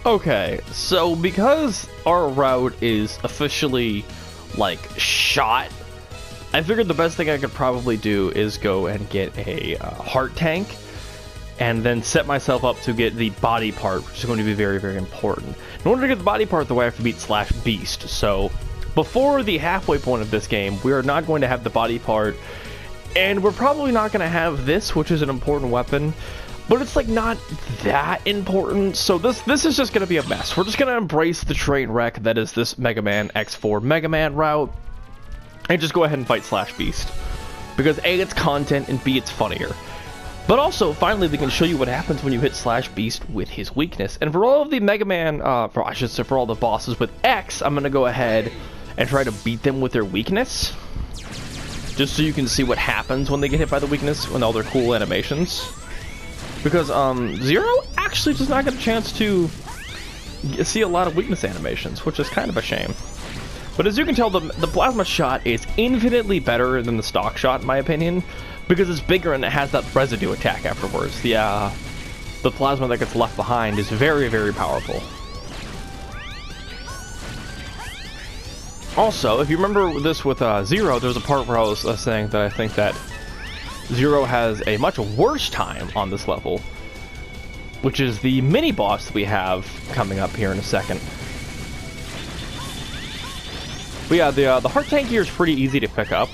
Okay, so because our route is officially, like, shot, I figured the best thing I could probably do is go and get a heart tank, and then set myself up to get the body part, which is going to be very, very important. In order to get the body part, though, I have to beat Slash Beast, so before the halfway point of this game, we are not going to have the body part, and we're probably not going to have this, which is an important weapon. But it's like not that important, so this is just going to be a mess. We're just going to embrace the train wreck that is this Mega Man X4 Mega Man route, and just go ahead and fight Slash Beast. Because A, it's content, and B, it's funnier. But also, finally, they can show you what happens when you hit Slash Beast with his weakness. And for all of the Mega Man, for all the bosses with X, I'm going to go ahead and try to beat them with their weakness. Just so you can see what happens when they get hit by the weakness, when all their cool animations. Because, Zero actually does not get a chance to see a lot of weakness animations, which is kind of a shame. But as you can tell, the plasma shot is infinitely better than the stock shot, in my opinion, because it's bigger and it has that residue attack afterwards. The plasma that gets left behind is very, very powerful. Also, if you remember this with Zero, there's a part where I was saying that I think that Zero has a much worse time on this level, which is the mini-boss we have coming up here in a second. But yeah, the heart tank here is pretty easy to pick up,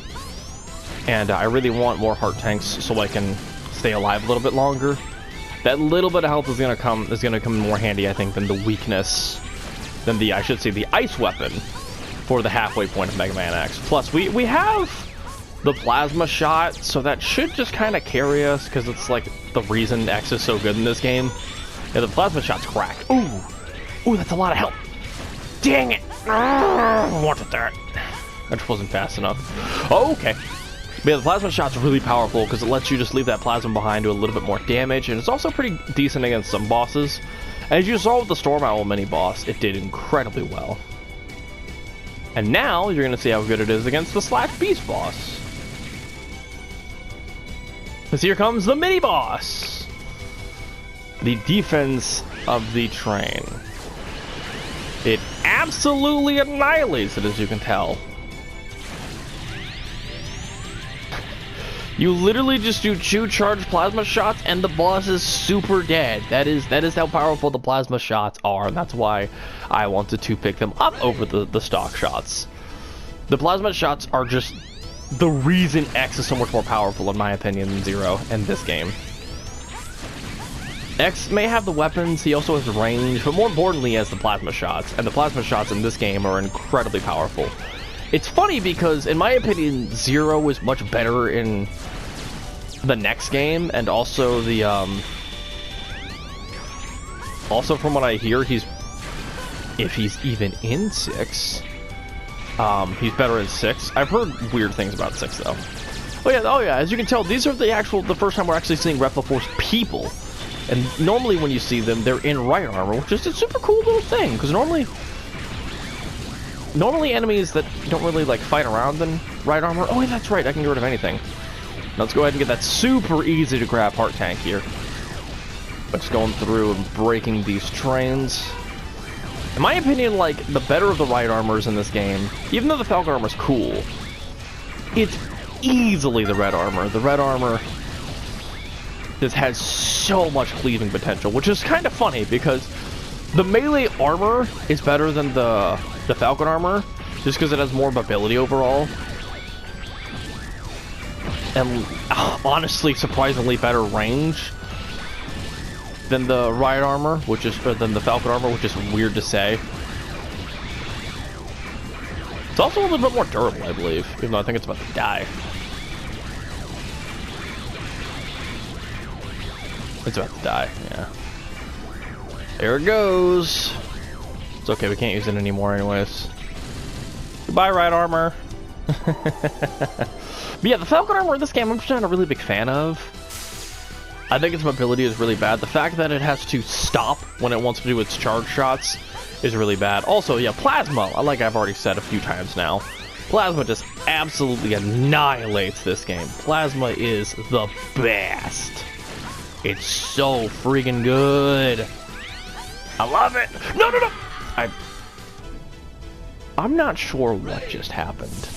and I really want more heart tanks so I can stay alive a little bit longer. That little bit of health is gonna come in more handy, I think, than the weakness, than the, I should say, the ice weapon for the halfway point of Mega Man X. Plus, we have the plasma shot, so that should just kind of carry us, because it's like the reason X is so good in this game. Yeah, the plasma shot's crack. Ooh, that's a lot of help. Dang it! I wanted that. That just wasn't fast enough. Oh, okay. But yeah, the plasma shot's really powerful because it lets you just leave that plasma behind, do a little bit more damage, and it's also pretty decent against some bosses. And as you saw with the Storm Owl mini-boss, it did incredibly well. And now you're going to see how good it is against the Slash Beast boss. Because here comes the mini-boss! The defense of the train. It absolutely annihilates it, as you can tell. You literally just do 2 charged plasma shots and the boss is super dead. That is how powerful the plasma shots are, and that's why I wanted to pick them up over the stock shots. The plasma shots are just the reason X is so much more powerful, in my opinion, than Zero in this game. X may have the weapons, he also has the range, but more importantly he has the plasma shots, and the plasma shots in this game are incredibly powerful. It's funny because, in my opinion, Zero is much better in the next game, and also the, also from what I hear, if he's even in 6, he's better in 6. I've heard weird things about 6, though. Oh yeah, as you can tell, these are the first time we're actually seeing Repliforce people. And normally when you see them, they're in right armor, which is a super cool little thing, because normally enemies that don't really, like, fight around in right armor... Oh, yeah, that's right, I can get rid of anything. Let's go ahead and get that super easy to grab heart tank here. But just going through and breaking these trains. In my opinion, like, the better of the right armors in this game, even though the Falcon armor is cool, it's easily the red armor. The red armor just has so much cleaving potential, which is kind of funny, because the melee armor is better than the Falcon armor, just because it has more mobility overall. And honestly, surprisingly better range than the right armor, than the Falcon armor, which is weird to say. It's also a little bit more durable, I believe, even though I think it's about to die. It's about to die, yeah. There it goes. It's okay, we can't use it anymore anyways. Goodbye, right armor. But yeah, the Falcon armor in this game I'm just not a really big fan of. I think its mobility is really bad. The fact that it has to stop when it wants to do its charge shots is really bad. Also, yeah, Plasma, like I've already said a few times now, Plasma just absolutely annihilates this game. Plasma is the best. It's so freaking good. I love it. No, no, no. I'm not sure what just happened.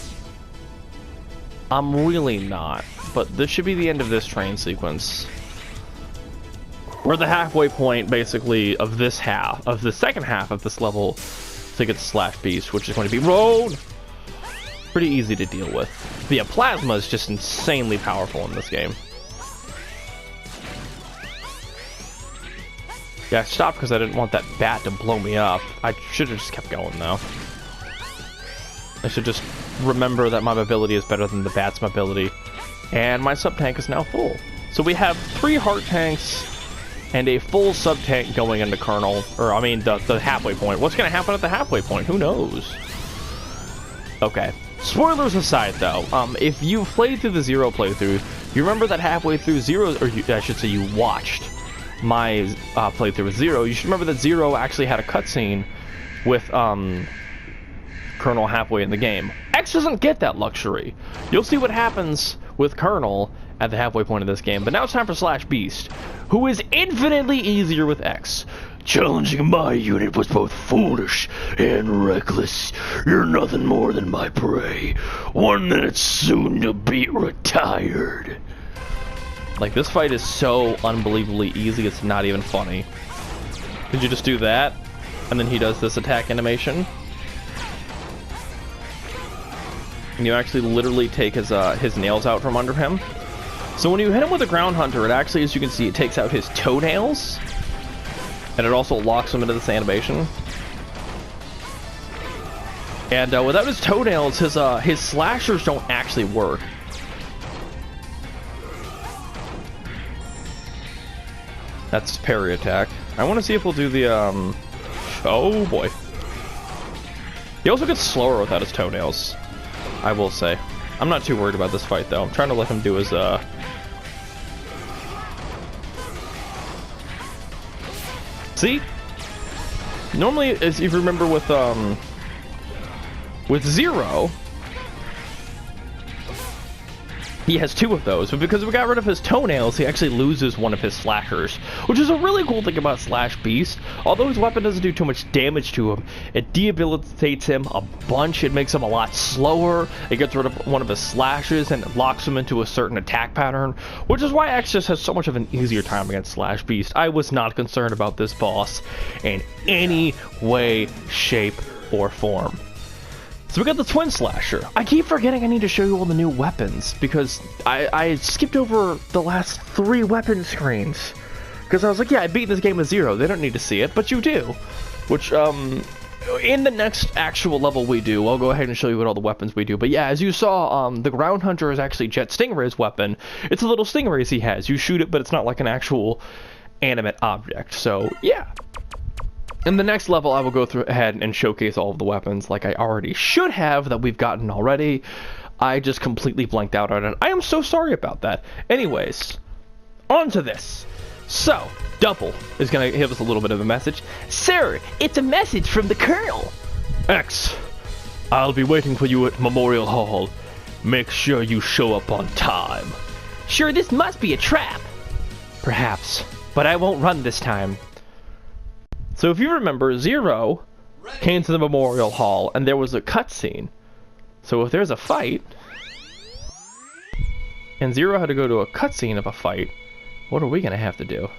I'm really not. But this should be the end of this train sequence. We're the halfway point, basically, of this half, of the second half of this level to get to Slash Beast, which is going to be road. Pretty easy to deal with. But yeah, Plasma is just insanely powerful in this game. Yeah, I stopped because I didn't want that bat to blow me up. I should have just kept going, though. I should just remember that my mobility is better than the bat's mobility. And my sub-tank is now full. So we have 3 heart tanks and a full sub-tank going into Colonel. Or, I mean, the halfway point. What's going to happen at the halfway point? Who knows? Okay. Spoilers aside, though, if you played through the Zero playthrough, you remember that halfway through Zero, or I should say you watched my playthrough with Zero, you should remember that Zero actually had a cutscene with Colonel halfway in the game. X doesn't get that luxury. You'll see what happens with Colonel at the halfway point of this game, but now it's time for Slash Beast, who is infinitely easier with X. Challenging my unit was both foolish and reckless. You're nothing more than my prey. One minute soon to be retired. Like, this fight is so unbelievably easy, it's not even funny. Did you just do that? And then he does this attack animation. And you actually literally take his nails out from under him. So when you hit him with a Ground Hunter, it actually, as you can see, it takes out his toenails. And it also locks him into this animation. And without his toenails, his slashers don't actually work. That's parry attack. I want to see if we'll do the, oh boy. He also gets slower without his toenails, I will say. I'm not too worried about this fight, though. I'm trying to let him do his, See? Normally, as you remember with Zero, he has 2 of those, but because we got rid of his toenails, he actually loses one of his slashers, which is a really cool thing about Slash Beast. Although his weapon doesn't do too much damage to him, it debilitates him a bunch, it makes him a lot slower, it gets rid of one of his slashes, and it locks him into a certain attack pattern, which is why X just has so much of an easier time against Slash Beast. I was not concerned about this boss in any way, shape, or form. So we got the Twin Slasher. I keep forgetting I need to show you all the new weapons, because I skipped over the last 3 weapon screens. Because I was like, yeah, I beat this game with Zero. They don't need to see it, but you do. Which, in the next actual level we do, I'll go ahead and show you what all the weapons we do. But yeah, as you saw, the Ground Hunter is actually Jet Stingray's weapon. It's a little stingrays he has. You shoot it, but it's not like an actual animate object. So, yeah. In the next level, I will go through ahead and showcase all of the weapons like I already should have that we've gotten already. I just completely blanked out on it. I am so sorry about that. Anyways, on to this. So, Double is going to give us a little bit of a message. Sir, it's a message from the Colonel. X, I'll be waiting for you at Memorial Hall. Make sure you show up on time. Sure, this must be a trap. Perhaps, but I won't run this time. So if you remember, Zero came to the Memorial Hall, and there was a cutscene. So if there's a fight, and Zero had to go to a cutscene of a fight, what are we going to have to do?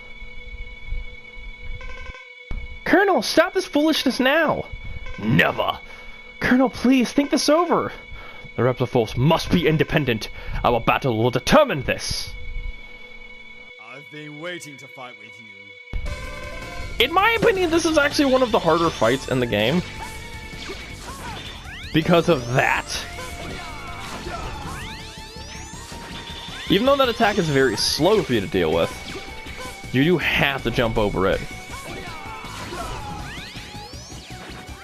Colonel, stop this foolishness now! Never! Colonel, please, think this over! The Repliforce must be independent. Our battle will determine this! I've been waiting to fight with you. In my opinion, this is actually one of the harder fights in the game. Because of that. Even though that attack is very slow for you to deal with, you do have to jump over it.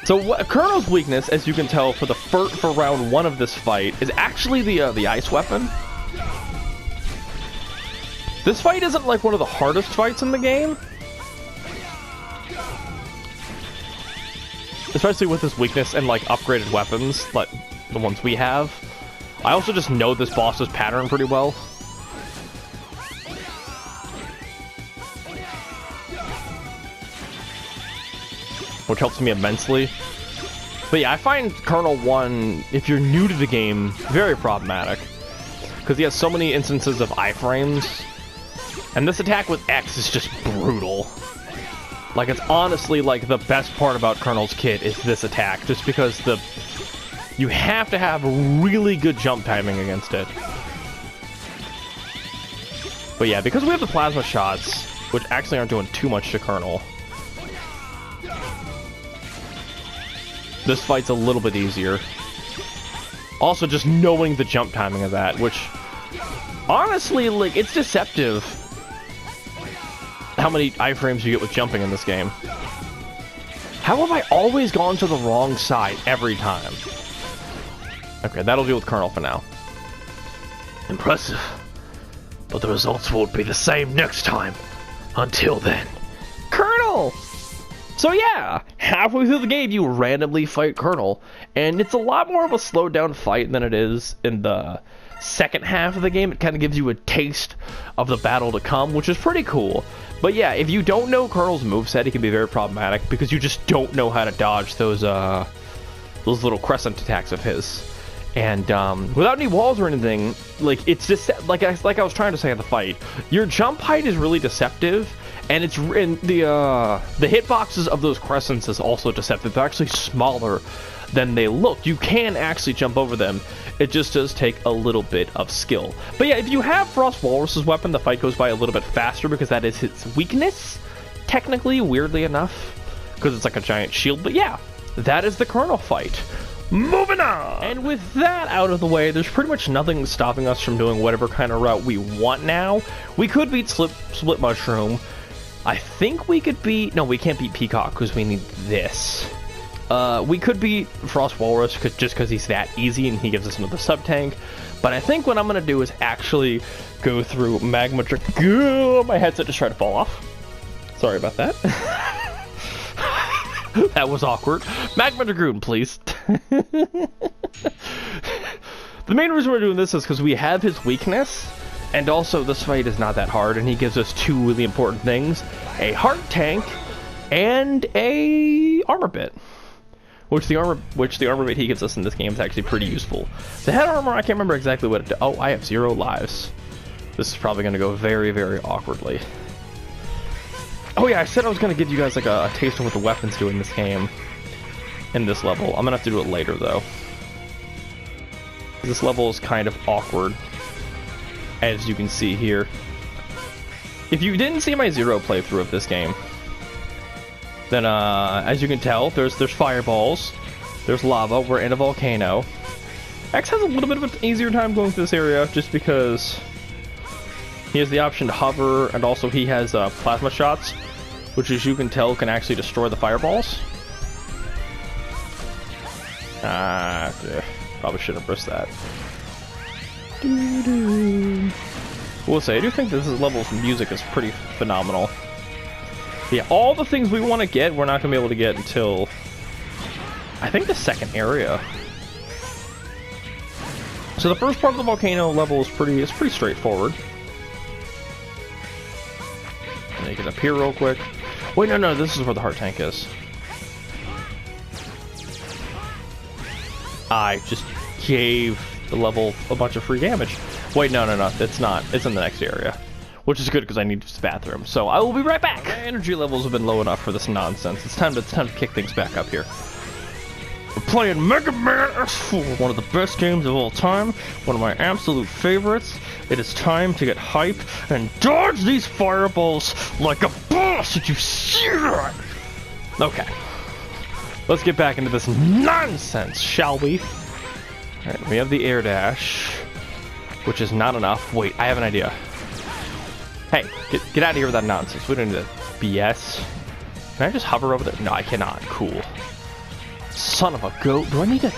So Colonel's weakness, as you can tell for round 1 of this fight, is actually the ice weapon. This fight isn't like one of the hardest fights in the game. Especially with his weakness and like upgraded weapons, like the ones we have. I also just know this boss's pattern pretty well. which helps me immensely. But yeah, I find Colonel 1, if you're new to the game, very problematic. Because he has so many instances of iframes. And this attack with X is just brutal. Like, it's honestly, like, the best part about Colonel's kit is this attack. Just because you have to have really good jump timing against it. But yeah, because we have the plasma shots, which actually aren't doing too much to Colonel, this fight's a little bit easier. Also, just knowing the jump timing of that, which, honestly, like, it's deceptive how many iframes you get with jumping in this game. How have I always gone to the wrong side every time? Okay, that'll deal with Colonel for now. Impressive. But the results won't be the same next time. Until then. Colonel! So yeah, halfway through the game you randomly fight Colonel, and it's a lot more of a slowed down fight than it is in the second half of the game. It kind of gives you a taste of the battle to come, which is pretty cool. But yeah, if you don't know Colonel's moveset, it can be very problematic because you just don't know how to dodge those little crescent attacks of his. And without any walls or anything, like, it's just like I was trying to say in the fight, your jump height is really deceptive. And it's in the hitboxes of those crescents is also deceptive. They're actually smaller than they look. You can actually jump over them. It just does take a little bit of skill. But yeah, if you have Frost Walrus's weapon, the fight goes by a little bit faster because that is its weakness, technically, weirdly enough, because it's like a giant shield. But yeah, that is the Colonel fight. Moving on! And with that out of the way, there's pretty much nothing stopping us from doing whatever kind of route we want now. We could beat Split Mushroom. I think we could beat... No, we can't beat Peacock because we need this. We could beat Frost Walrus just because he's that easy and he gives us another sub-tank. But I think what I'm going to do is actually go through Magma Dragoon. My headset just tried to fall off. Sorry about that. That was awkward. Magma Dragoon, please. The main reason we're doing this is because we have his weakness. And also, this fight is not that hard, and he gives us two really important things. A heart tank, and a armor bit. Which the armor bit he gives us in this game is actually pretty useful. The head armor, I can't remember exactly what it does. Oh, I have 0 lives. This is probably going to go very, very awkwardly. Oh yeah, I said I was going to give you guys like a taste of what the weapons do in this game. In this level. I'm going to have to do it later, though. This level is kind of awkward. As you can see here. If you didn't see my 0 playthrough of this game, then as you can tell, there's fireballs, there's lava, we're in a volcano. X has a little bit of an easier time going through this area just because he has the option to hover, and also he has plasma shots, which as you can tell can actually destroy the fireballs. Probably should have risked that. We'll say, I do think this level's music is pretty phenomenal. Yeah, all the things we want to get, we're not going to be able to get until, I think, the second area. So the first part of the volcano level is pretty straightforward. Make it up here real quick. Wait, no, this is where the heart tank is. I just gave the level a bunch of free damage. Wait, no, it's not. It's in the next area. Which is good because I need the bathroom. So I will be right back. My energy levels have been low enough for this nonsense. It's time to kick things back up here. We're playing Megaman S4, one of the best games of all time. One of my absolute favorites. It is time to get hype and dodge these fireballs like a boss. Did you see that? Okay. Let's get back into this nonsense, shall we? Alright, we have the air dash, which is not enough. Wait, I have an idea. Hey, get out of here with that nonsense. We don't need that BS. Can I just hover over there? No, I cannot. Cool. Son of a goat. Do I need to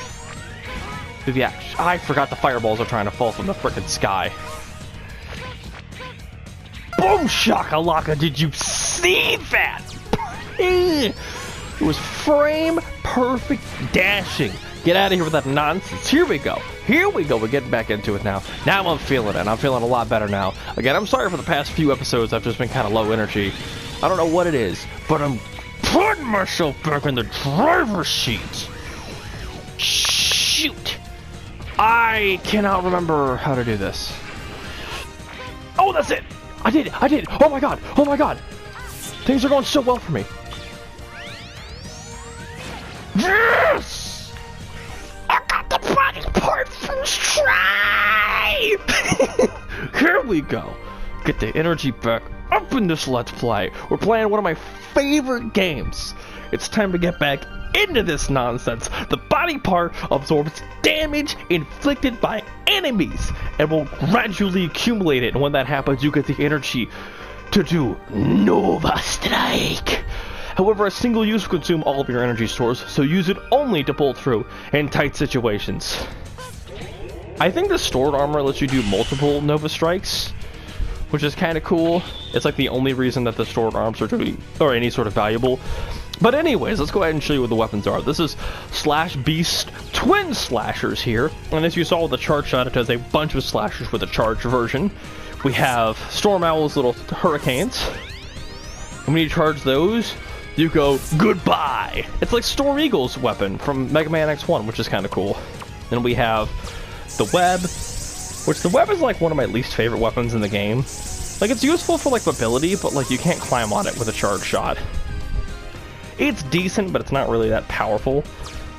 do the action? I forgot the fireballs are trying to fall from the frickin' sky. Boom shakalaka, did you see that? It was frame perfect dashing. Get out of here with that nonsense. Here we go. We're getting back into it now. Now I'm feeling it. I'm feeling a lot better now. Again, I'm sorry for the past few episodes. I've just been kind of low energy. I don't know what it is, but I'm put myself back in the driver's seat. Shoot. I cannot remember how to do this. Oh, that's it. I did it. Oh my god. Things are going so well for me. Yes! I got the body part first try! Here we go. Get the energy back up in this Let's Play. We're playing one of my favorite games. It's time to get back into this nonsense. The body part absorbs damage inflicted by enemies and will gradually accumulate it. And when that happens, you get the energy to do Nova Strike. However, a single use will consume all of your energy stores, so use it only to pull through in tight situations. I think the stored armor lets you do multiple Nova Strikes, which is kind of cool. It's like the only reason that the stored arms are doing, or any sort of valuable. But anyways, let's go ahead and show you what the weapons are. This is Slash Beast Twin Slashers here, and as you saw with the charge shot, it does a bunch of slashers with a charged version. We have Storm Owl's little hurricanes. And when you charge those, you go goodbye. It's like Storm Eagle's weapon from Megaman X1, which is kind of cool. Then we have the web, which the web is like one of my least favorite weapons in the game. Like, it's useful for like mobility, but like you can't climb on it with a charge shot. It's decent, but it's not really that powerful.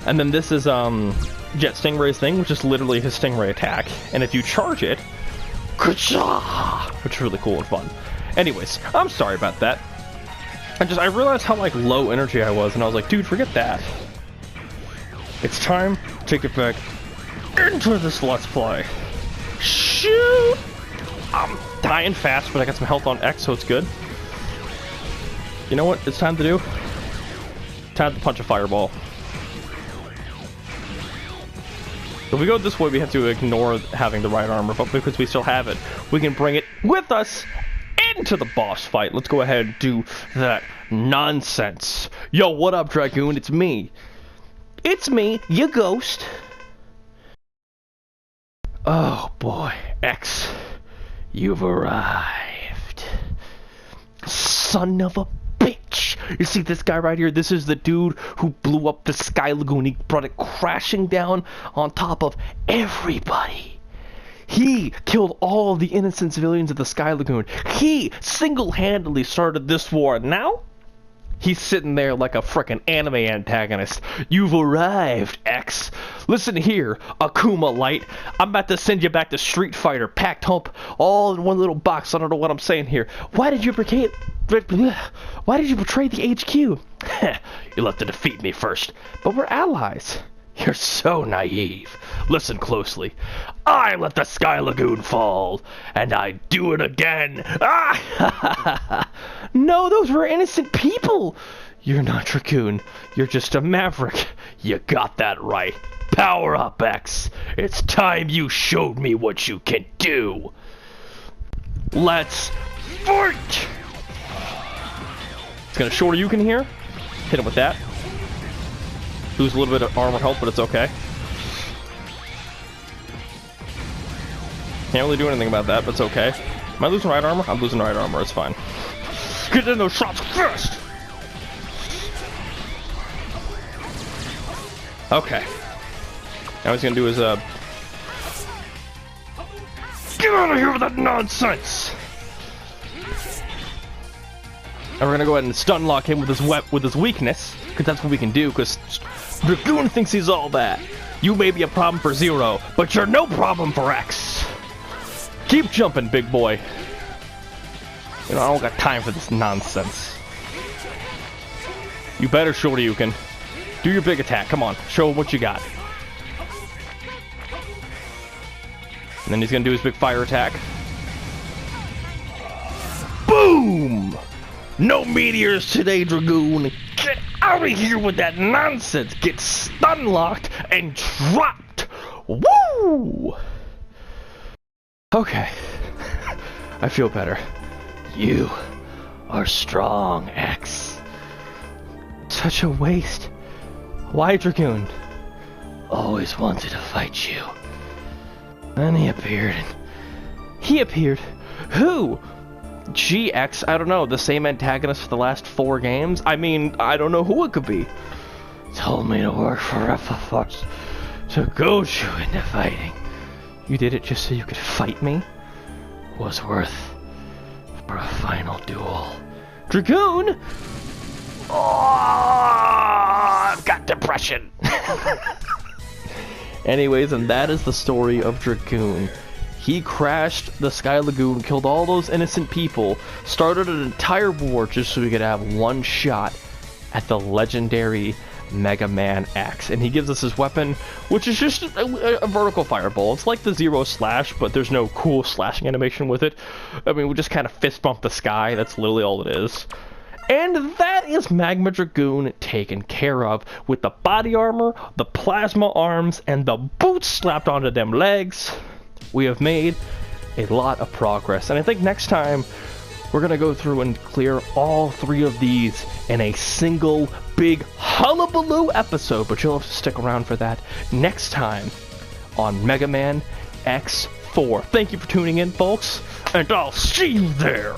And then this is Jet Stingray's thing, which is literally his Stingray attack. And if you charge it, ka-cha! Which is really cool and fun. Anyways, I'm sorry about that. I realized how like low energy I was, and I was like, dude, forget that. It's time to get back into this Let's Play. Shoot! I'm dying fast, but I got some health on X, so it's good. You know what it's time to do? Time to punch a fireball. If we go this way, we have to ignore having the right armor, but because we still have it, we can bring it with us into the boss fight. Let's go ahead and do that nonsense. Yo, what up, Dragoon? It's me. It's me, your ghost. Oh boy, X, you've arrived. Son of a bitch. You see this guy right here? This is the dude who blew up the Sky Lagoon. He brought it crashing down on top of everybody. He killed all of the innocent civilians of the Sky Lagoon. He single-handedly started this war. Now, he's sitting there like a frickin' anime antagonist. You've arrived, X. Listen here, Akuma Light. I'm about to send you back to Street Fighter, packed up all in one little box. I don't know what I'm saying here. Why did you betray the HQ? You'll have to defeat me first. But we're allies. You're so naive. Listen closely. I let the Sky Lagoon fall, and I do it again. Ah! No, those were innocent people. You're not Dragoon. You're just a maverick. You got that right. Power up, X. It's time you showed me what you can do. Let's fight! It's gonna short you can hear. Hit him with that. Lose a little bit of armor health, but it's okay. Can't really do anything about that, but it's okay. Am I losing right armor? I'm losing right armor, it's fine. Get in those shots first! Okay. Now what he's gonna do is, get out of here with that nonsense! And we're gonna go ahead and stun lock him with his weakness, because that's what we can do, because Dragoon thinks he's all that. You may be a problem for Zero, but you're no problem for X. Keep jumping, big boy. You know, I don't got time for this nonsense. You better, Shoryuken. Do your big attack. Come on, show him what you got. And then he's gonna do his big fire attack. Boom! No meteors today, Dragoon. Get out of here with that nonsense. Get stun locked and dropped. Woo! Okay. I feel better. You are strong, X. Such a waste. Why, Dragoon? Always wanted to fight you. Then he appeared. He appeared? Who? GX, I don't know, the same antagonist for the last 4 games? I mean, I don't know who it could be. Told me to work for Repliforce to coach you into fighting. You did it just so you could fight me? Was worth for a final duel. Dragoon? Oh, I've got depression. Anyways, and that is the story of Dragoon. He crashed the Sky Lagoon, killed all those innocent people, started an entire war just so he could have one shot at the legendary Megaman X. And he gives us his weapon, which is just a vertical fireball. It's like the Zero Slash, but there's no cool slashing animation with it. I mean, we just kind of fist bump the sky. That's literally all it is. And that is Magma Dragoon taken care of with the body armor, the plasma arms, and the boots slapped onto them legs. We have made a lot of progress, and I think next time we're going to go through and clear all 3 of these in a single big hullabaloo episode, but you'll have to stick around for that next time on Mega Man X4. Thank you for tuning in, folks, and I'll see you there.